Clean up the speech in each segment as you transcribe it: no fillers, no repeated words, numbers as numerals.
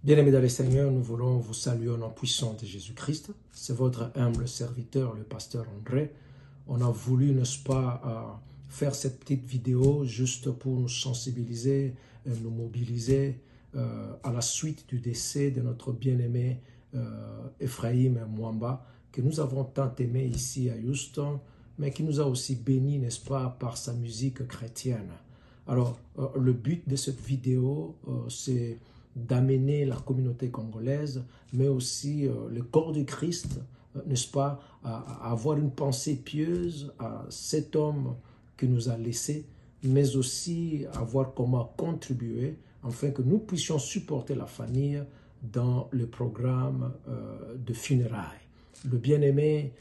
Bien-aimés dans le Seigneur, nous voulons vous saluer au nom puissant de Jésus-Christ. C'est votre humble serviteur, le pasteur André. On a voulu, n'est-ce pas, faire cette petite vidéo juste pour nous sensibiliser, nous mobiliser à la suite du décès de notre bien-aimé Ephraim Mwamba, que nous avons tant aimé ici à Houston, mais qui nous a aussi bénis, n'est-ce pas, par sa musique chrétienne. Alors, le but de cette vidéo, c'est d'amener la communauté congolaise, mais aussi le corps du Christ, n'est-ce pas, à avoir une pensée pieuse à cet homme qui nous a laissés, mais aussi à voir comment contribuer afin que nous puissions supporter la famille dans le programme de funérailles. Le bien-aimé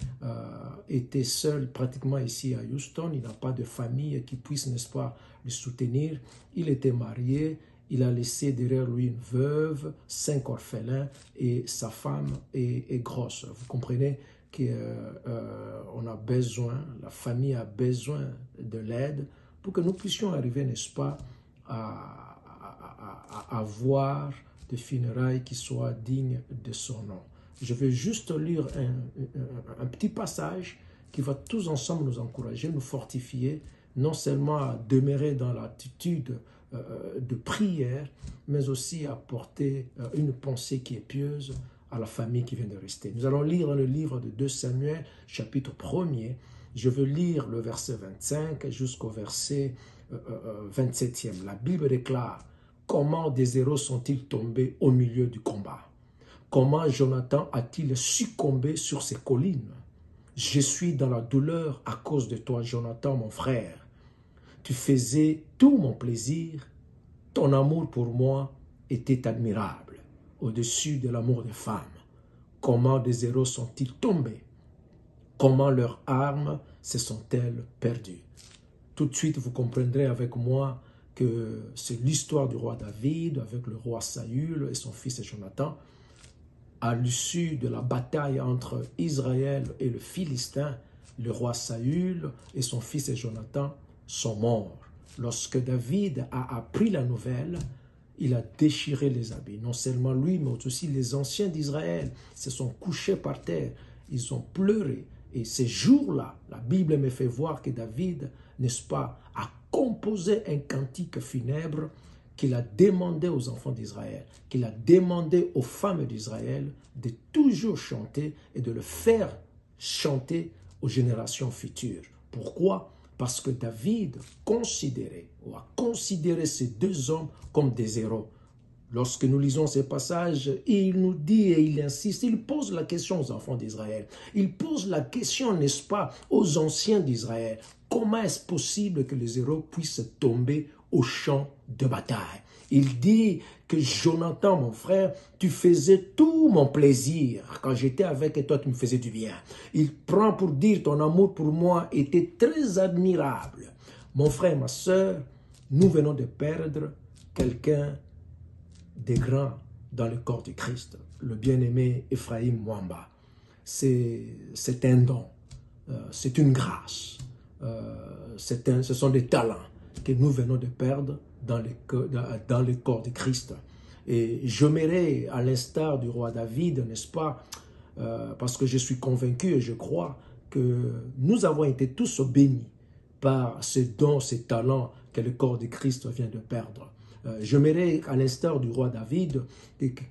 était seul pratiquement ici à Houston. Il n'a pas de famille qui puisse, n'est-ce pas, le soutenir. Il était marié. Il a laissé derrière lui une veuve, 5 orphelins et sa femme est grosse. Vous comprenez qu'on a besoin, la famille a besoin de l'aide pour que nous puissions arriver, n'est-ce pas, à avoir des funérailles qui soient dignes de son nom. Je vais juste lire un petit passage qui va tous ensemble nous encourager, nous fortifier, non seulement à demeurer dans l'attitude de prière, mais aussi à porter une pensée qui est pieuse à la famille qui vient de rester. Nous allons lire le livre de 2 Samuel, chapitre 1er. Je veux lire le verset 25 jusqu'au verset 27e. La Bible déclare: comment des héros sont-ils tombés au milieu du combat? Comment Jonathan a-t-il succombé sur ces collines? Je suis dans la douleur à cause de toi, Jonathan, mon frère. Tu faisais tout mon plaisir. Ton amour pour moi était admirable, au-dessus de l'amour des femmes. Comment des héros sont-ils tombés? Comment leurs armes se sont-elles perdues? Tout de suite, vous comprendrez avec moi que c'est l'histoire du roi David avec le roi Saül et son fils Jonathan. À l'issue de la bataille entre Israël et le Philistin, le roi Saül et son fils Jonathan sont morts. Lorsque David a appris la nouvelle, il a déchiré les habits. Non seulement lui, mais aussi les anciens d'Israël se sont couchés par terre. Ils ont pleuré. Et ces jours-là, la Bible me fait voir que David, n'est-ce pas, a composé un cantique funèbre qu'il a demandé aux enfants d'Israël, qu'il a demandé aux femmes d'Israël de toujours chanter et de le faire chanter aux générations futures. Pourquoi? Parce que David considérait ou a considéré ces deux hommes comme des héros. Lorsque nous lisons ces passages, il nous dit et il insiste, il pose la question aux enfants d'Israël. Il pose la question, n'est-ce pas, aux anciens d'Israël. Comment est-ce possible que les héros puissent tomber au champ de bataille? Il dit que Jonathan, mon frère, tu faisais tout mon plaisir. Quand j'étais avec toi, tu me faisais du bien. Il prend pour dire ton amour pour moi était très admirable. Mon frère, ma soeur, nous venons de perdre quelqu'un de grand dans le corps du Christ, le bien-aimé Ephraim Mwamba. C'est un don, c'est une grâce, ce sont des talents que nous venons de perdre dans le corps du Christ. Et j'aimerais, à l'instar du roi David, n'est-ce pas, parce que je suis convaincu et je crois que nous avons été tous bénis par ces dons, ces talents que le corps du Christ vient de perdre. J'aimerais, à l'instar du roi David,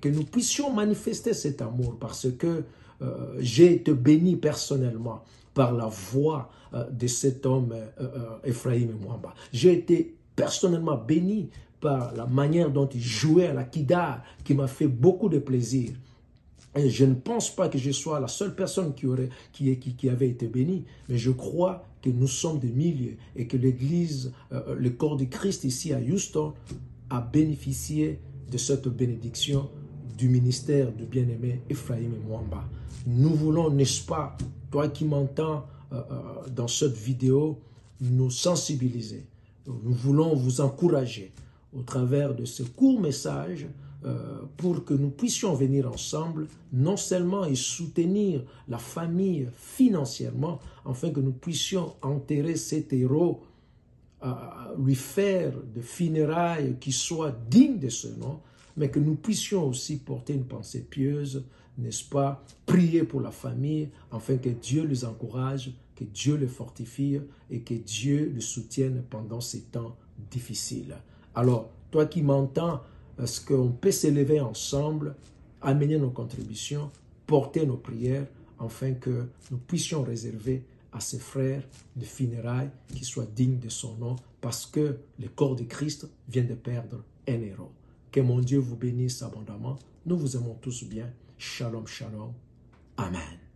que nous puissions manifester cet amour parce que j'ai été béni personnellement par la voix de cet homme, Ephraim Mwamba. J'ai été personnellement béni par la manière dont il jouait à la kidar, qui m'a fait beaucoup de plaisir. Et je ne pense pas que je sois la seule personne qui avait été bénie, mais je crois que nous sommes des milliers et que l'Église, le corps du Christ ici à Houston, a bénéficié de cette bénédiction du ministère du bien-aimé Ephraim Mwamba. Nous voulons, n'est-ce pas, toi qui m'entends dans cette vidéo, nous sensibiliser. Nous voulons vous encourager au travers de ce court message pour que nous puissions venir ensemble, non seulement et soutenir la famille financièrement, afin que nous puissions enterrer cet héros, lui faire de funérailles qui soient dignes de ce nom, mais que nous puissions aussi porter une pensée pieuse, n'est-ce pas, prier pour la famille, afin que Dieu les encourage, que Dieu les fortifie et que Dieu les soutienne pendant ces temps difficiles. Alors, toi qui m'entends, est-ce qu'on peut s'élever ensemble, amener nos contributions, porter nos prières, afin que nous puissions réserver à ses frères de funérailles qui soient dignes de son nom, parce que le corps de Christ vient de perdre un héros. Que mon Dieu vous bénisse abondamment. Nous vous aimons tous bien. Shalom, shalom. Amen.